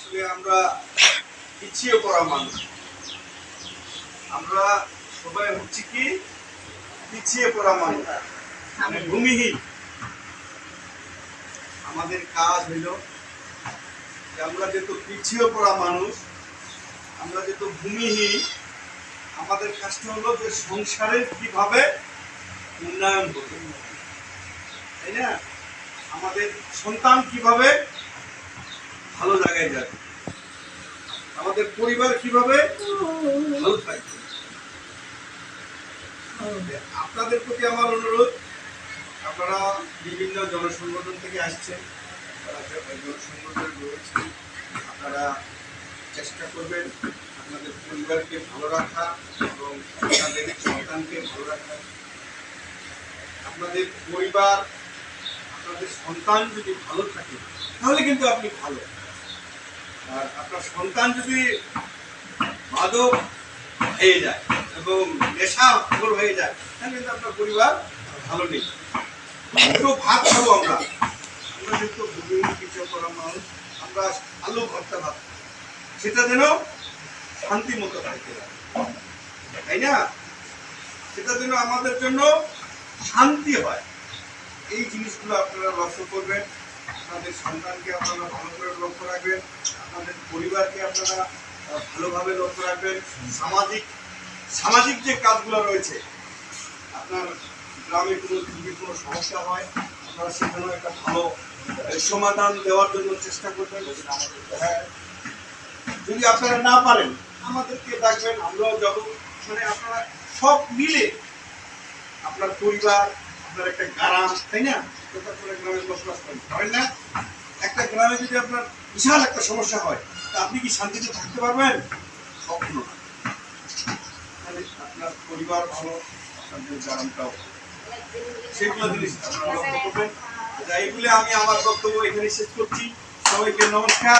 আসলে আমরা পিছিয়ে পড়া মানুষ। আমরা সবাই হচ্ছে কি পিছিয়ে পড়া মানুষ, মানে ভূমিহীন। আমাদের কাজ হইল যে আমরা যেহেতু পিছিয়ে পড়া মানুষ, আমরা যেহেতু ভূমিহীন, আমাদের কাজটা হলো যে সংসারের কিভাবে উন্নয়ন করবে, তাই না? আমাদের সন্তান কিভাবে ভালো জায়গায় যাবে, আমাদের পরিবার কিভাবে ভালো থাকবে। আপনাদের প্রতি আমার অনুরোধ, আপনারা বিভিন্ন জনসংগঠন থেকে আসছেন, জনসংগঠন রয়েছে, আপনারা চেষ্টা করবেন আপনাদের পরিবারকে ভালো রাখা এবং আপনাদের সন্তানকে ভালো রাখা। আপনাদের পরিবার, আপনাদের সন্তান যদি ভালো থাকে তাহলে কিন্তু আপনি ভালো। আর আপনার সন্তান যদি মাদক হয়ে যায় এবং নেশাখোর হয়ে যায় তাহলে কিন্তু আপনার পরিবার ভালো নেই। একটু ভাত খাবো আমরা, আমরা যেহেতু বিভিন্ন কিছু করা মানুষ, আমরা আলু ভর্তা ভাত, সেটা যেন শান্তি মতো খাইতে পারে, তাই না? সেটা যেন আমাদের জন্য শান্তি হয়। এই জিনিসগুলো আপনারা লক্ষ্য করবেন। আপনাদের সন্তানকে আপনারা ভালো করে লক্ষ্য রাখবেন, আপনাদের পরিবারকে আপনারা ভালোভাবে লক্ষ্য রাখবেন। সামাজিক যে কাজগুলো রয়েছে, আপনার গ্রামে যদি কোনো সমস্যা হয় আপনারা সেখানেও একটা ভালো সমাধান দেওয়ার জন্য চেষ্টা করবেন। হ্যাঁ, যদি আপনারা না পারেন আমাদেরকে ডাকবেন, আমরাও যাবো। মানে আপনারা সব মিলে, আপনার পরিবার, আপনার একটা গ্রাম, তাই না? গ্রামে বসবাস করেন না? একটা গ্রামে যদি আপনার বিশাল একটা সমস্যা হয় তা আপনি কি শান্তিতে থাকতে পারবেন? স্বপ্ন না। তাহলে আপনার পরিবার ভালো, আপনাদের গ্রামটাও, সেগুলো জিনিস আপনারা লক্ষ্য করবেন। এইগুলো আমি আমার বক্তব্য এখানে শেষ করছি। সবাইকে নমস্কার।